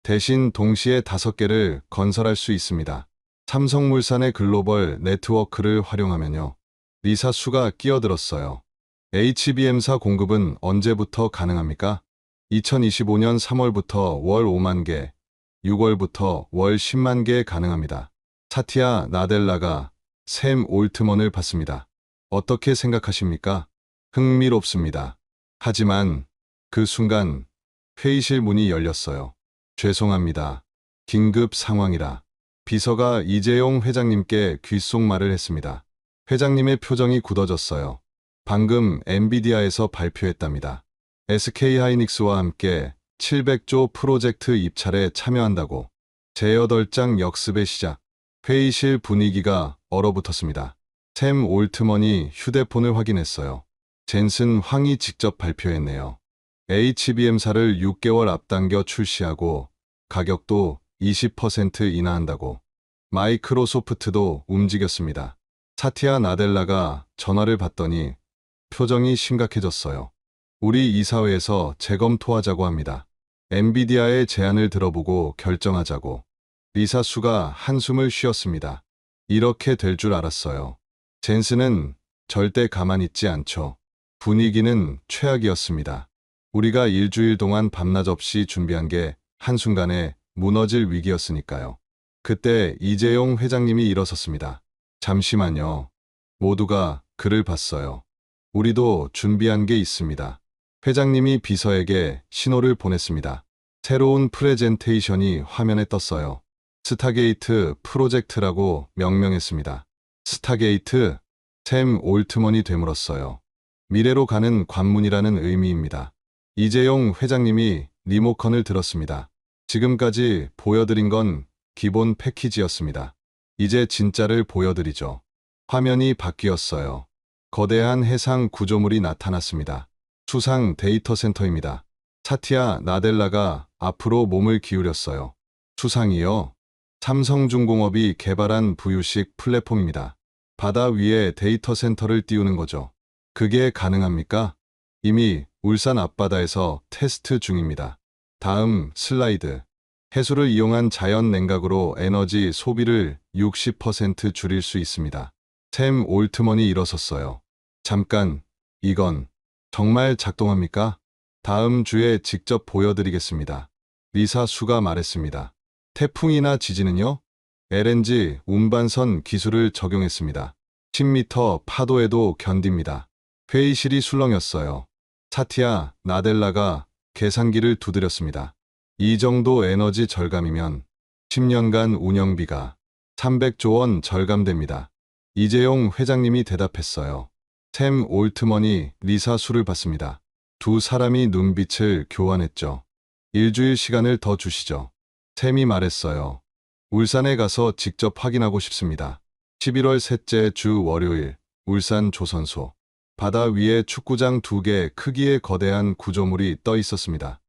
대신 동시에 5개를 건설할 수 있습니다. 삼성물산의 글로벌 네트워크를 활용하면요. 리사수가 끼어들었어요. HBM사 공급은 언제부터 가능합니까? 2025년 3월부터 월 5만 개, 6월부터 월 10만 개 가능합니다. 사티아 나델라가 샘 올트먼을 봤습니다. 어떻게 생각하십니까? 흥미롭습니다. 하지만 그 순간 회의실 문이 열렸어요. 죄송합니다. 긴급 상황이라. 비서가 이재용 회장님께 귓속말을 했습니다. 회장님의 표정이 굳어졌어요. 방금 엔비디아에서 발표했답니다. SK하이닉스와 함께 700조 프로젝트 입찰에 참여한다고. 제8장 역습의 시작. 회의실 분위기가 얼어붙었습니다. 샘 올트먼이 휴대폰을 확인했어요. 젠슨 황이 직접 발표했네요. HBM사를 6개월 앞당겨 출시하고 가격도 20% 인하한다고. 마이크로소프트도 움직였습니다. 사티아 나델라가 전화를 받더니 표정이 심각해졌어요. 우리 이사회에서 재검토하자고 합니다. 엔비디아의 제안을 들어보고 결정하자고. 리사수가 한숨을 쉬었습니다. 이렇게 될 줄 알았어요. 젠슨은 절대 가만히 있지 않죠. 분위기는 최악이었습니다. 우리가 일주일 동안 밤낮 없이 준비한 게 한순간에 무너질 위기였으니까요. 그때 이재용 회장님이 일어섰습니다. 잠시만요. 모두가 그를 봤어요. 우리도 준비한 게 있습니다. 회장님이 비서에게 신호를 보냈습니다. 새로운 프레젠테이션이 화면에 떴어요. 스타게이트 프로젝트라고 명명했습니다. 스타게이트, 샘 올트먼이 되물었어요. 미래로 가는 관문이라는 의미입니다. 이재용 회장님이 리모컨을 들었습니다. 지금까지 보여드린 건 기본 패키지였습니다. 이제 진짜를 보여드리죠. 화면이 바뀌었어요. 거대한 해상 구조물이 나타났습니다. 수상 데이터 센터입니다. 사티아 나델라가 앞으로 몸을 기울였어요. 수상이요? 삼성중공업이 개발한 부유식 플랫폼입니다. 바다 위에 데이터 센터를 띄우는 거죠. 그게 가능합니까? 이미 울산 앞바다에서 테스트 중입니다. 다음 슬라이드. 해수를 이용한 자연 냉각으로 에너지 소비를 60% 줄일 수 있습니다. 샘 올트먼이 일어섰어요. 잠깐, 이건 정말 작동합니까? 다음 주에 직접 보여드리겠습니다. 리사수가 말했습니다. 태풍이나 지진은요? LNG 운반선 기술을 적용했습니다. 10m 파도에도 견딥니다. 회의실이 술렁였어요. 사티아 나델라가 계산기를 두드렸습니다. 이 정도 에너지 절감이면 10년간 운영비가 300조 원 절감됩니다. 이재용 회장님이 대답했어요. 샘 올트먼이 리사 수를 받습니다. 두 사람이 눈빛을 교환했죠. 일주일 시간을 더 주시죠. 샘이 말했어요. 울산에 가서 직접 확인하고 싶습니다. 11월 셋째 주 월요일, 울산 조선소. 바다 위에 축구장 2개 크기의 거대한 구조물이 떠 있었습니다.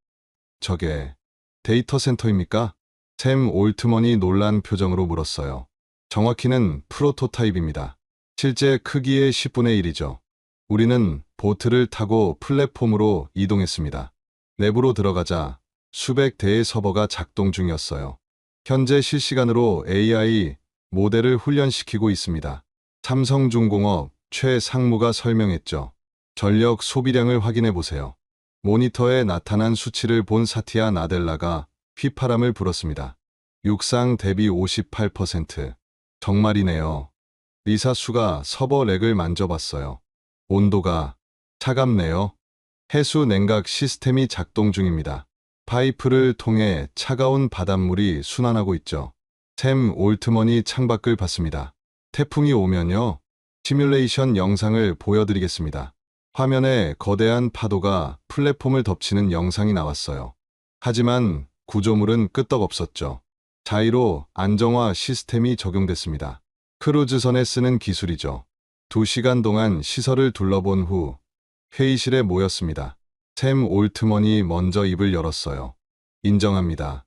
저게 데이터 센터입니까? 샘 올트먼이 놀란 표정으로 물었어요. 정확히는 프로토타입입니다. 실제 크기의 10분의 1이죠. 우리는 보트를 타고 플랫폼으로 이동했습니다. 내부로 들어가자 수백 대의 서버가 작동 중이었어요. 현재 실시간으로 AI 모델을 훈련시키고 있습니다. 삼성중공업 최 상무가 설명했죠. 전력 소비량을 확인해 보세요. 모니터에 나타난 수치를 본 사티아 나델라가 휘파람을 불었습니다. 육상 대비 58%. 정말이네요. 리사 수가 서버 렉을 만져봤어요. 온도가 차갑네요. 해수 냉각 시스템이 작동 중입니다. 파이프를 통해 차가운 바닷물이 순환하고 있죠. 샘 올트먼이 창밖을 봤습니다. 태풍이 오면요. 시뮬레이션 영상을 보여드리겠습니다. 화면에 거대한 파도가 플랫폼을 덮치는 영상이 나왔어요. 하지만 구조물은 끄떡없었죠. 자이로 안정화 시스템이 적용됐습니다. 크루즈선에 쓰는 기술이죠. 2시간 동안 시설을 둘러본 후 회의실에 모였습니다. 샘 올트먼이 먼저 입을 열었어요. 인정합니다.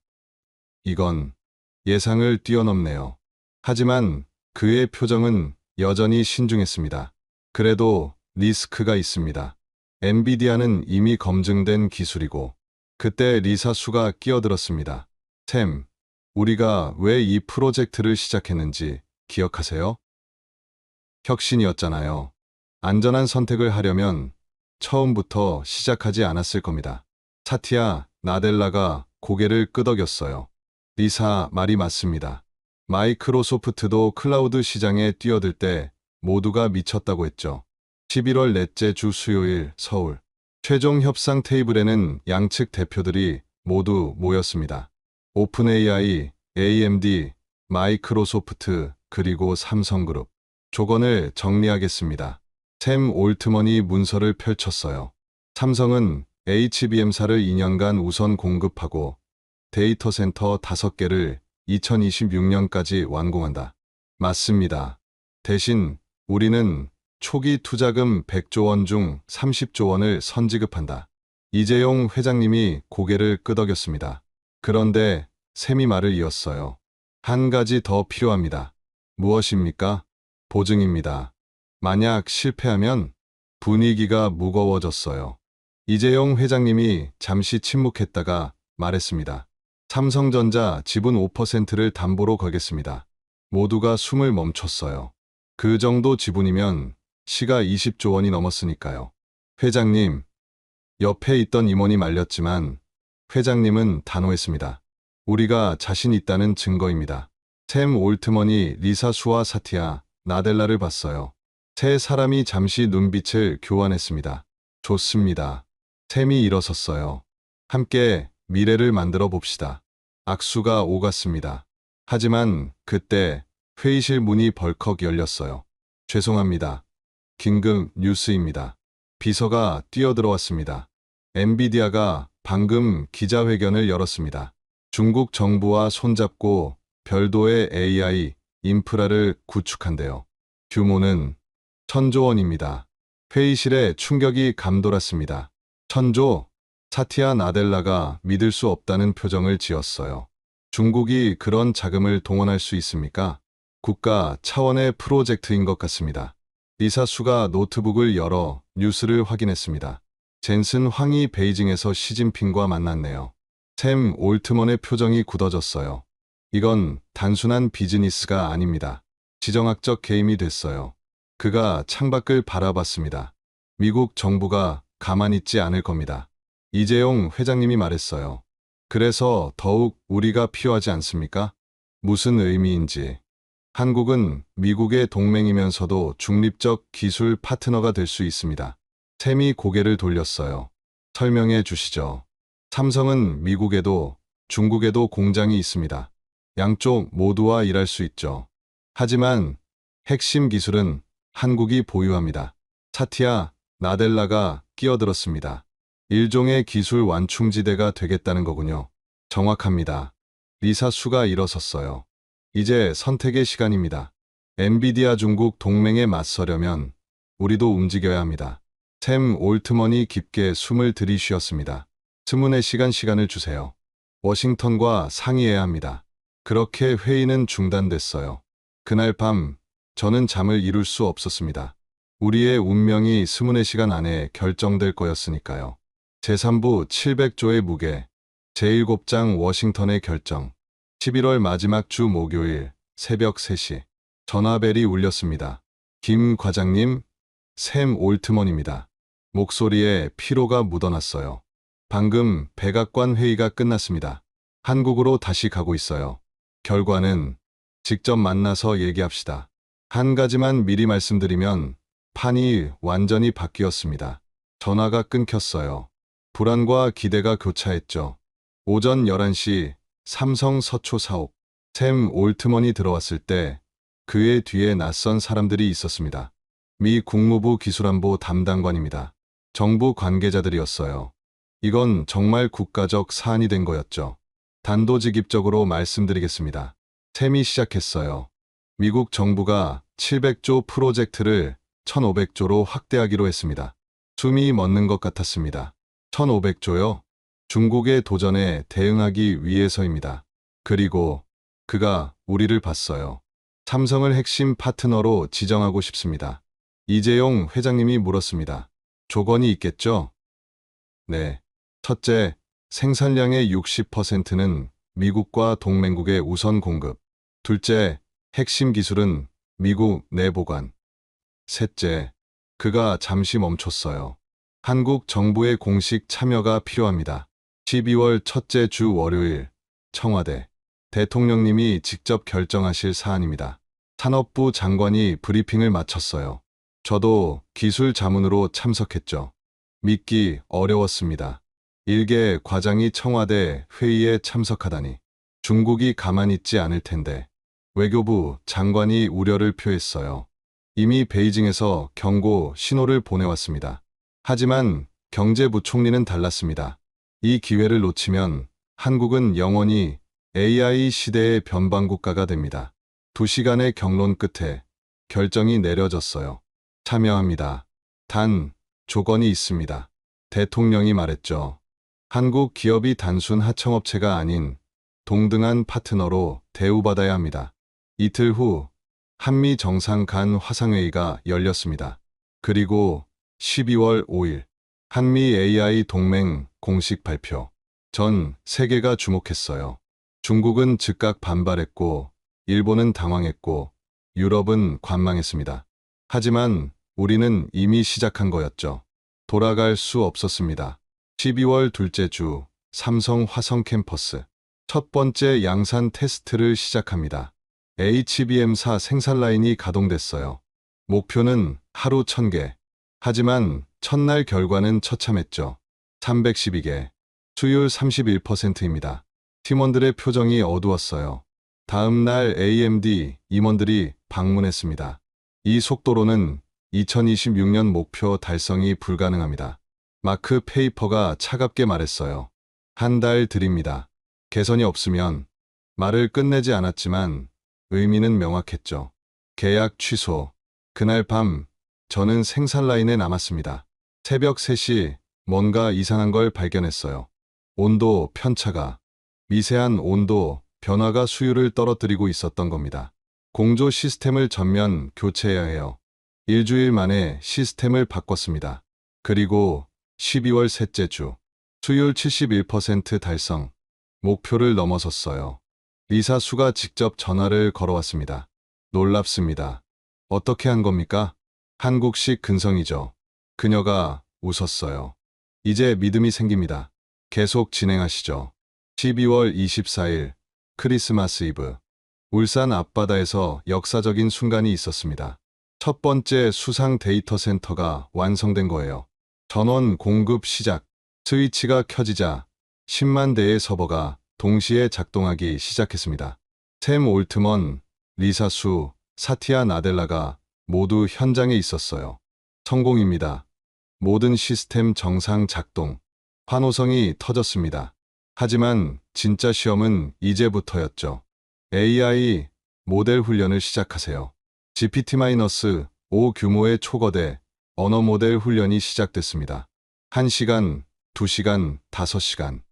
이건 예상을 뛰어넘네요. 하지만 그의 표정은 여전히 신중했습니다. 그래도 리스크가 있습니다. 엔비디아는 이미 검증된 기술이고 그때 리사 수가 끼어들었습니다. 샘, 우리가 왜 이 프로젝트를 시작했는지 기억하세요? 혁신이었잖아요. 안전한 선택을 하려면 처음부터 시작하지 않았을 겁니다. 사티아 나델라가 고개를 끄덕였어요. 리사 말이 맞습니다. 마이크로소프트도 클라우드 시장에 뛰어들 때 모두가 미쳤다고 했죠. 11월 넷째 주 수요일 서울. 최종 협상 테이블에는 양측 대표들이 모두 모였습니다. 오픈AI, AMD, 마이크로소프트, 그리고 삼성그룹. 조건을 정리하겠습니다. 샘 올트먼이 문서를 펼쳤어요. 삼성은 HBM사를 2년간 우선 공급하고 데이터 센터 5개를 2026년까지 완공한다. 맞습니다. 대신 우리는 초기 투자금 100조 원 중 30조 원을 선지급한다. 이재용 회장님이 고개를 끄덕였습니다. 그런데 샘이 말을 이었어요. 한 가지 더 필요합니다. 무엇입니까? 보증입니다. 만약 실패하면 분위기가 무거워졌어요. 이재용 회장님이 잠시 침묵했다가 말했습니다. 삼성전자 지분 5%를 담보로 걸겠습니다. 모두가 숨을 멈췄어요. 그 정도 지분이면 시가 20조 원이 넘었으니까요. 회장님, 옆에 있던 임원이 말렸지만 회장님은 단호했습니다. 우리가 자신 있다는 증거입니다. 샘 올트먼이 리사 수와 사티아 나델라를 봤어요. 세 사람이 잠시 눈빛을 교환했습니다. 좋습니다. 샘이 일어섰어요. 함께 미래를 만들어 봅시다. 악수가 오갔습니다. 하지만 그때 회의실 문이 벌컥 열렸어요. 죄송합니다. 긴급 뉴스입니다. 비서가 뛰어들어왔습니다. 엔비디아가 방금 기자회견을 열었습니다. 중국 정부와 손잡고 별도의 AI 인프라를 구축한대요. 규모는 1000조 원입니다. 회의실에 충격이 감돌았습니다. 1000조? 사티아 나델라가 믿을 수 없다는 표정을 지었어요. 중국이 그런 자금을 동원할 수 있습니까? 국가 차원의 프로젝트인 것 같습니다. 리사 수가 노트북을 열어 뉴스를 확인했습니다. 젠슨 황이 베이징에서 시진핑과 만났네요. 샘 올트먼의 표정이 굳어졌어요. 이건 단순한 비즈니스가 아닙니다. 지정학적 게임이 됐어요. 그가 창밖을 바라봤습니다. 미국 정부가 가만히 있지 않을 겁니다. 이재용 회장님이 말했어요. 그래서 더욱 우리가 필요하지 않습니까? 무슨 의미인지. 한국은 미국의 동맹이면서도 중립적 기술 파트너가 될 수 있습니다. 샘이 고개를 돌렸어요. 설명해 주시죠. 삼성은 미국에도 중국에도 공장이 있습니다. 양쪽 모두와 일할 수 있죠. 하지만 핵심 기술은 한국이 보유합니다. 사티아, 나델라가 끼어들었습니다. 일종의 기술 완충지대가 되겠다는 거군요. 정확합니다. 리사 수가 일어섰어요. 이제 선택의 시간입니다. 엔비디아 중국 동맹에 맞서려면 우리도 움직여야 합니다. 샘 올트먼이 깊게 숨을 들이쉬었습니다. 24시간 시간을 주세요. 워싱턴과 상의해야 합니다. 그렇게 회의는 중단됐어요. 그날 밤 저는 잠을 이룰 수 없었습니다. 우리의 운명이 24시간 안에 결정될 거였으니까요. 제3부 700조의 무게, 제7장 워싱턴의 결정. 11월 마지막 주 목요일 새벽 3시 전화벨이 울렸습니다. 김 과장님, 샘 올트먼입니다. 목소리에 피로가 묻어났어요. 방금 백악관 회의가 끝났습니다. 한국으로 다시 가고 있어요. 결과는 직접 만나서 얘기합시다. 한 가지만 미리 말씀드리면 판이 완전히 바뀌었습니다. 전화가 끊겼어요. 불안과 기대가 교차했죠. 오전 11시 삼성 서초 사옥. 샘 올트먼이 들어왔을 때 그의 뒤에 낯선 사람들이 있었습니다. 미 국무부 기술안보 담당관입니다. 정부 관계자들이었어요. 이건 정말 국가적 사안이 된 거였죠. 단도직입적으로 말씀드리겠습니다. 샘이 시작했어요. 미국 정부가 700조 프로젝트를 1500조로 확대하기로 했습니다. 숨이 멎는 것 같았습니다. 1500조요? 중국의 도전에 대응하기 위해서입니다. 그리고 그가 우리를 봤어요. 삼성을 핵심 파트너로 지정하고 싶습니다. 이재용 회장님이 물었습니다. 조건이 있겠죠? 네. 첫째, 생산량의 60%는 미국과 동맹국의 우선 공급. 둘째, 핵심 기술은 미국 내 보관. 셋째, 그가 잠시 멈췄어요. 한국 정부의 공식 참여가 필요합니다. 12월 첫째 주 월요일, 청와대. 대통령님이 직접 결정하실 사안입니다. 산업부 장관이 브리핑을 마쳤어요. 저도 기술 자문으로 참석했죠. 믿기 어려웠습니다. 일개 과장이 청와대 회의에 참석하다니. 중국이 가만히 있지 않을 텐데. 외교부 장관이 우려를 표했어요. 이미 베이징에서 경고 신호를 보내왔습니다. 하지만 경제부총리는 달랐습니다. 이 기회를 놓치면 한국은 영원히 AI 시대의 변방국가가 됩니다. 2시간의 경론 끝에 결정이 내려졌어요. 참여합니다. 단, 조건이 있습니다. 대통령이 말했죠. 한국 기업이 단순 하청업체가 아닌 동등한 파트너로 대우받아야 합니다. 이틀 후 한미 정상 간 화상회의가 열렸습니다. 그리고 12월 5일 한미 AI 동맹 공식 발표. 전 세계가 주목했어요. 중국은 즉각 반발했고 일본은 당황했고 유럽은 관망했습니다. 하지만 우리는 이미 시작한 거였죠. 돌아갈 수 없었습니다. 12월 둘째 주 삼성 화성 캠퍼스. 첫 번째 양산 테스트를 시작합니다. HBM4 생산 라인이 가동됐어요. 목표는 하루 1000개. 하지만 첫날 결과는 처참했죠. 312개. 수율 31%입니다. 팀원들의 표정이 어두웠어요. 다음 날 AMD 임원들이 방문했습니다. 이 속도로는 2026년 목표 달성이 불가능합니다. 마크 페이퍼가 차갑게 말했어요. 한 달 드립니다. 개선이 없으면. 말을 끝내지 않았지만 의미는 명확했죠. 계약 취소. 그날 밤 저는 생산 라인에 남았습니다. 새벽 3시 뭔가 이상한 걸 발견했어요. 온도 편차가, 미세한 온도 변화가 수율을 떨어뜨리고 있었던 겁니다. 공조 시스템을 전면 교체해야 해요. 일주일 만에 시스템을 바꿨습니다. 그리고 12월 셋째 주, 수율 71% 달성, 목표를 넘어섰어요. 리사 수가 직접 전화를 걸어왔습니다. 놀랍습니다. 어떻게 한 겁니까? 한국식 근성이죠. 그녀가 웃었어요. 이제 믿음이 생깁니다. 계속 진행하시죠. 12월 24일 크리스마스 이브. 울산 앞바다에서 역사적인 순간이 있었습니다. 첫 번째 수상 데이터 센터가 완성된 거예요. 전원 공급 시작. 스위치가 켜지자 10만 대의 서버가 동시에 작동하기 시작했습니다. 샘 올트먼, 리사 수, 사티아 나델라가 모두 현장에 있었어요. 성공입니다. 모든 시스템 정상 작동. 환호성이 터졌습니다. 하지만 진짜 시험은 이제부터였죠. AI 모델 훈련을 시작하세요. GPT-5 규모의 초거대 언어 모델 훈련이 시작됐습니다. 1시간, 2시간, 5시간.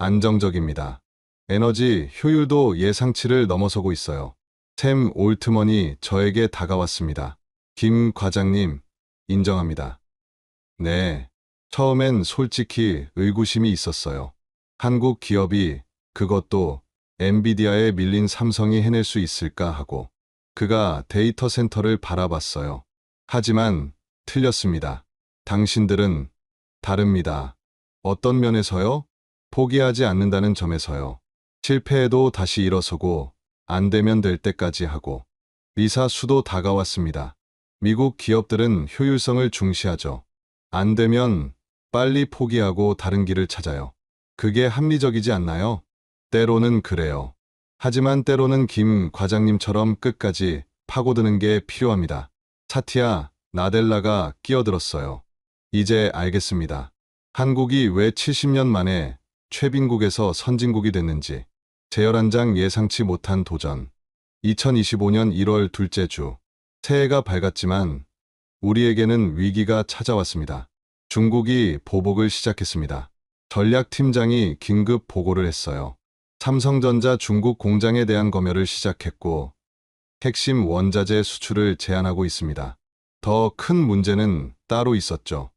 안정적입니다. 에너지 효율도 예상치를 넘어서고 있어요. 샘 올트먼이 저에게 다가왔습니다. 김 과장님, 인정합니다. 네. 처음엔 솔직히 의구심이 있었어요. 한국 기업이, 그것도 엔비디아에 밀린 삼성이 해낼 수 있을까 하고. 그가 데이터 센터를 바라봤어요. 하지만 틀렸습니다. 당신들은 다릅니다. 어떤 면에서요? 포기하지 않는다는 점에서요. 실패해도 다시 일어서고 안 되면 될 때까지 하고. 리사 수도 다가왔습니다. 미국 기업들은 효율성을 중시하죠. 안 되면 빨리 포기하고 다른 길을 찾아요. 그게 합리적이지 않나요? 때로는 그래요. 하지만 때로는 김 과장님처럼 끝까지 파고드는 게 필요합니다. 사티아 나델라가 끼어들었어요. 이제 알겠습니다. 한국이 왜 70년 만에 최빈국에서 선진국이 됐는지. 제열한장 예상치 못한 도전. 2025년 1월 둘째 주. 새해가 밝았지만 우리에게는 위기가 찾아왔습니다. 중국이 보복을 시작했습니다. 전략팀장이 긴급 보고를 했어요. 삼성전자 중국 공장에 대한 검열을 시작했고 핵심 원자재 수출을 제한하고 있습니다. 더 큰 문제는 따로 있었죠.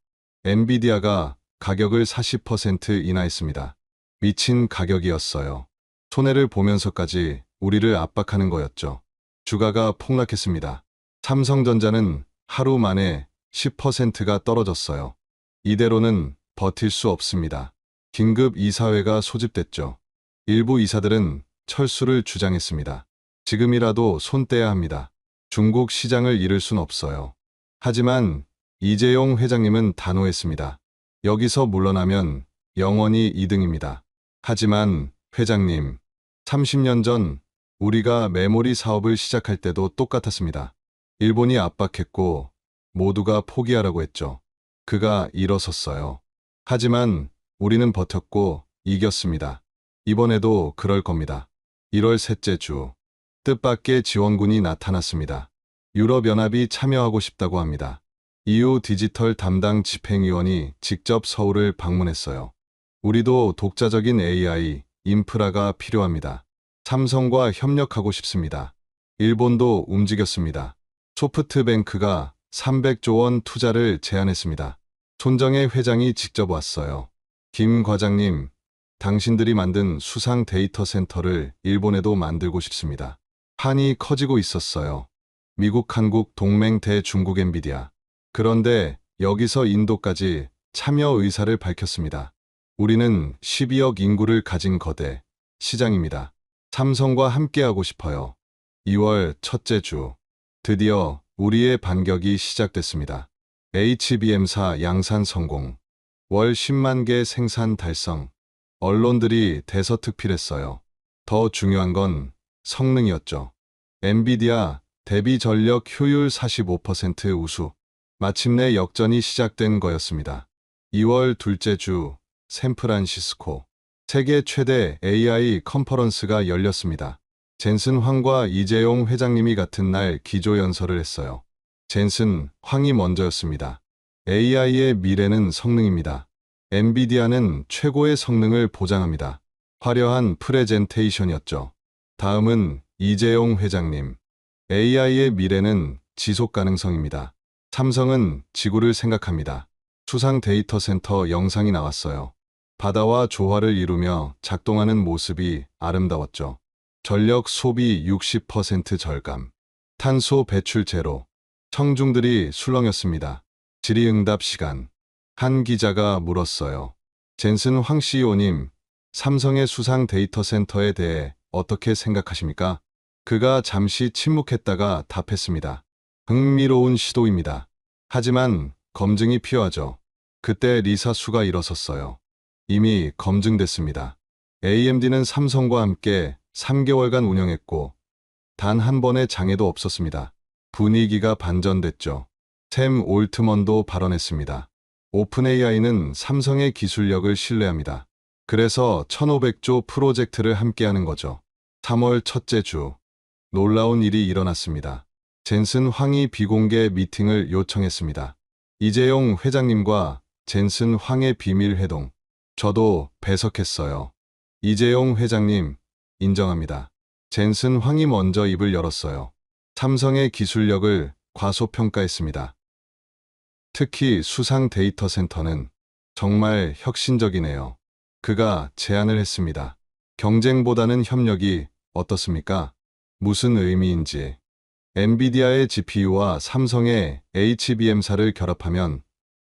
엔비디아가 가격을 40% 인하했습니다. 미친 가격이었어요. 손해를 보면서까지 우리를 압박하는 거였죠. 주가가 폭락했습니다. 삼성전자는 하루 만에 10%가 떨어졌어요. 이대로는 버틸 수 없습니다. 긴급 이사회가 소집됐죠. 일부 이사들은 철수를 주장했습니다. 지금이라도 손 떼야 합니다. 중국 시장을 잃을 순 없어요. 하지만 이재용 회장님은 단호했습니다. 여기서 물러나면 영원히 2등입니다. 하지만 회장님, 30년 전 우리가 메모리 사업을 시작할 때도 똑같았습니다. 일본이 압박했고 모두가 포기하라고 했죠. 그가 일어섰어요. 하지만 우리는 버텼고 이겼습니다. 이번에도 그럴 겁니다. 1월 셋째 주. 뜻밖의 지원군이 나타났습니다. 유럽연합이 참여하고 싶다고 합니다. EU 디지털 담당 집행위원이 직접 서울을 방문했어요. 우리도 독자적인 AI, 인프라가 필요합니다. 삼성과 협력하고 싶습니다. 일본도 움직였습니다. 소프트뱅크가 300조 원 투자를 제안했습니다. 손정혜 회장이 직접 왔어요. 김 과장님, 당신들이 만든 수상 데이터 센터를 일본에도 만들고 싶습니다. 판이 커지고 있었어요. 미국, 한국, 동맹 대중국 엔비디아. 그런데 여기서 인도까지 참여 의사를 밝혔습니다. 우리는 12억 인구를 가진 거대 시장입니다. 삼성과 함께하고 싶어요. 2월 첫째 주. 드디어 우리의 반격이 시작됐습니다. HBM사 양산 성공. 월 10만 개 생산 달성. 언론들이 대서특필했어요. 더 중요한 건 성능이었죠. 엔비디아 대비 전력 효율 45% 우수. 마침내 역전이 시작된 거였습니다. 2월 둘째 주, 샌프란시스코. 세계 최대 AI 컨퍼런스가 열렸습니다. 젠슨 황과 이재용 회장님이 같은 날 기조연설을 했어요. 젠슨 황이 먼저였습니다. AI의 미래는 성능입니다. 엔비디아는 최고의 성능을 보장합니다. 화려한 프레젠테이션이었죠. 다음은 이재용 회장님. AI의 미래는 지속 가능성입니다. 삼성은 지구를 생각합니다. 수상 데이터 센터 영상이 나왔어요. 바다와 조화를 이루며 작동하는 모습이 아름다웠죠. 전력 소비 60% 절감. 탄소 배출 제로. 청중들이 술렁였습니다. 질의응답 시간. 한 기자가 물었어요. 젠슨 황 CEO님, 삼성의 수상 데이터 센터에 대해 어떻게 생각하십니까? 그가 잠시 침묵했다가 답했습니다. 흥미로운 시도입니다. 하지만 검증이 필요하죠. 그때 리사 수가 일어섰어요. 이미 검증됐습니다. AMD는 삼성과 함께 3개월간 운영했고 단 한 번의 장애도 없었습니다. 분위기가 반전됐죠. 샘 올트먼도 발언했습니다. 오픈AI는 삼성의 기술력을 신뢰합니다. 그래서 1500조 프로젝트를 함께하는 거죠. 3월 첫째 주, 놀라운 일이 일어났습니다. 젠슨 황이 비공개 미팅을 요청했습니다. 이재용 회장님과 젠슨 황의 비밀 회동. 저도 배석했어요. 이재용 회장님, 인정합니다. 젠슨 황이 먼저 입을 열었어요. 삼성의 기술력을 과소평가했습니다. 특히 수상 데이터 센터는 정말 혁신적이네요. 그가 제안을 했습니다. 경쟁보다는 협력이 어떻습니까? 무슨 의미인지. 엔비디아의 GPU와 삼성의 HBM사를 결합하면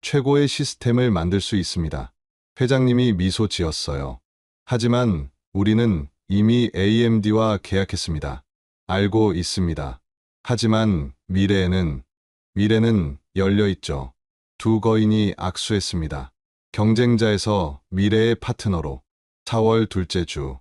최고의 시스템을 만들 수 있습니다. 회장님이 미소 지었어요. 하지만 우리는 이미 AMD와 계약했습니다. 알고 있습니다. 하지만 미래는 열려 있죠. 두 거인이 악수했습니다. 경쟁자에서 미래의 파트너로. 4월 둘째 주,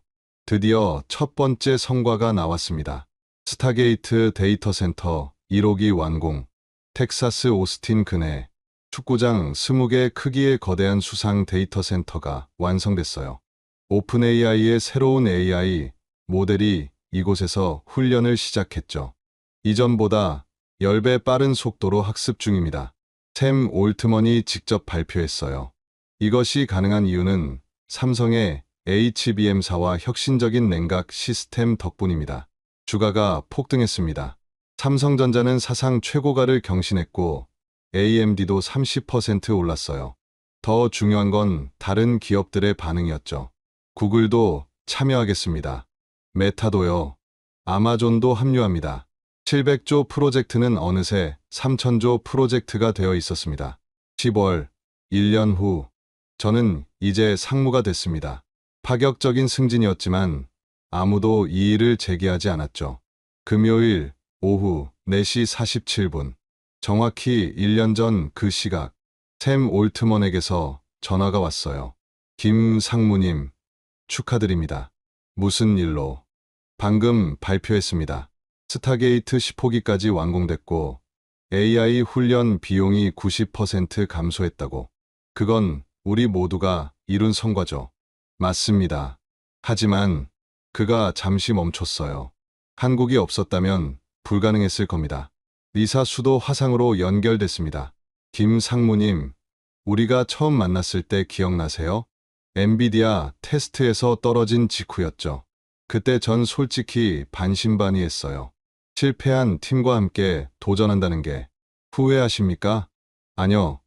드디어 첫 번째 성과가 나왔습니다. 스타게이트 데이터 센터 1호기 완공. 텍사스 오스틴 근해 축구장 20개 크기의 거대한 수상 데이터 센터가 완성됐어요. 오픈AI의 새로운 AI 모델이 이곳에서 훈련을 시작했죠. 이전보다 10배 빠른 속도로 학습 중입니다. 샘 올트먼이 직접 발표했어요. 이것이 가능한 이유는 삼성의 HBM사와 혁신적인 냉각 시스템 덕분입니다. 주가가 폭등했습니다. 삼성전자는 사상 최고가를 경신했고 AMD도 30% 올랐어요. 더 중요한 건 다른 기업들의 반응이었죠. 구글도 참여하겠습니다. 메타도요. 아마존도 합류합니다. 700조 프로젝트는 어느새 3000조 프로젝트가 되어 있었습니다. 10월, 1년 후, 저는 이제 상무가 됐습니다. 파격적인 승진이었지만 아무도 이의를 제기하지 않았죠. 금요일 오후 4시 47분, 정확히 1년 전 그 시각, 샘 올트먼에게서 전화가 왔어요. 김 상무님, 축하드립니다. 무슨 일로? 방금 발표했습니다. 스타게이트 10호기까지 완공됐고 AI 훈련 비용이 90% 감소했다고. 그건 우리 모두가 이룬 성과죠. 맞습니다. 하지만 그가 잠시 멈췄어요. 한국이 없었다면 불가능했을 겁니다. 리사 수도 화상으로 연결됐습니다. 김 상무님, 우리가 처음 만났을 때 기억나세요? 엔비디아 테스트에서 떨어진 직후였죠. 그때 전 솔직히 반신반의했어요. 실패한 팀과 함께 도전한다는 게 후회하십니까? 아니요.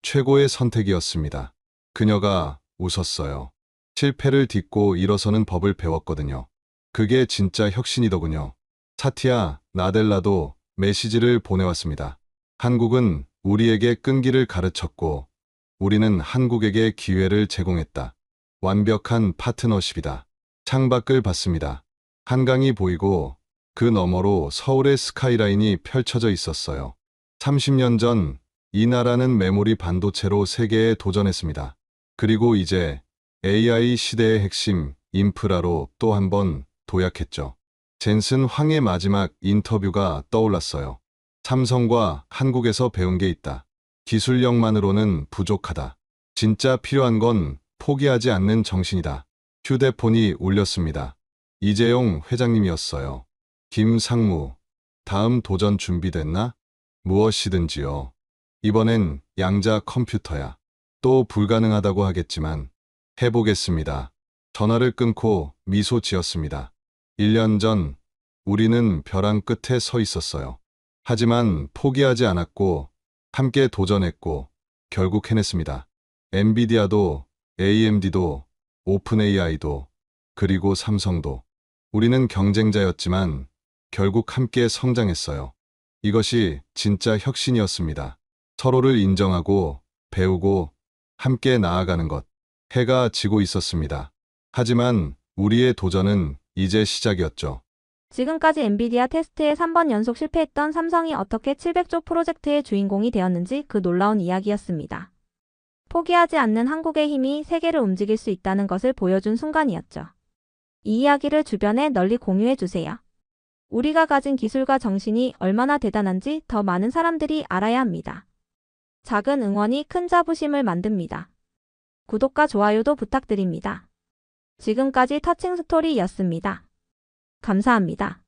최고의 선택이었습니다. 그녀가 웃었어요. 실패를 딛고 일어서는 법을 배웠거든요. 그게 진짜 혁신이더군요. 사티아 나델라도 메시지를 보내왔습니다. 한국은 우리에게 끈기를 가르쳤고 우리는 한국에게 기회를 제공했다. 완벽한 파트너십이다. 창밖을 봤습니다. 한강이 보이고 그 너머로 서울의 스카이라인이 펼쳐져 있었어요. 30년 전 이 나라는 메모리 반도체로 세계에 도전했습니다. 그리고 이제 AI 시대의 핵심 인프라로 또 한 번 도약했죠. 젠슨 황의 마지막 인터뷰가 떠올랐어요. 삼성과 한국에서 배운 게 있다. 기술력만으로는 부족하다. 진짜 필요한 건 포기하지 않는 정신이다. 휴대폰이 울렸습니다. 이재용 회장님이었어요. 김 상무, 다음 도전 준비됐나? 무엇이든지요. 이번엔 양자 컴퓨터야. 또 불가능하다고 하겠지만 해보겠습니다. 전화를 끊고 미소 지었습니다. 1년 전 우리는 벼랑 끝에 서 있었어요. 하지만 포기하지 않았고 함께 도전했고 결국 해냈습니다. 엔비디아도 AMD도 오픈AI도 그리고 삼성도 우리는 경쟁자였지만 결국 함께 성장했어요. 이것이 진짜 혁신이었습니다. 서로를 인정하고 배우고 함께 나아가는 것. 해가 지고 있었습니다. 하지만 우리의 도전은 이제 시작이었죠. 지금까지 엔비디아 테스트에 3번 연속 실패했던 삼성이 어떻게 700조 프로젝트의 주인공이 되었는지 그 놀라운 이야기였습니다. 포기하지 않는 한국의 힘이 세계를 움직일 수 있다는 것을 보여준 순간이었죠. 이 이야기를 주변에 널리 공유해 주세요. 우리가 가진 기술과 정신이 얼마나 대단한지 더 많은 사람들이 알아야 합니다. 작은 응원이 큰 자부심을 만듭니다. 구독과 좋아요도 부탁드립니다. 지금까지 터칭 스토리였습니다. 감사합니다.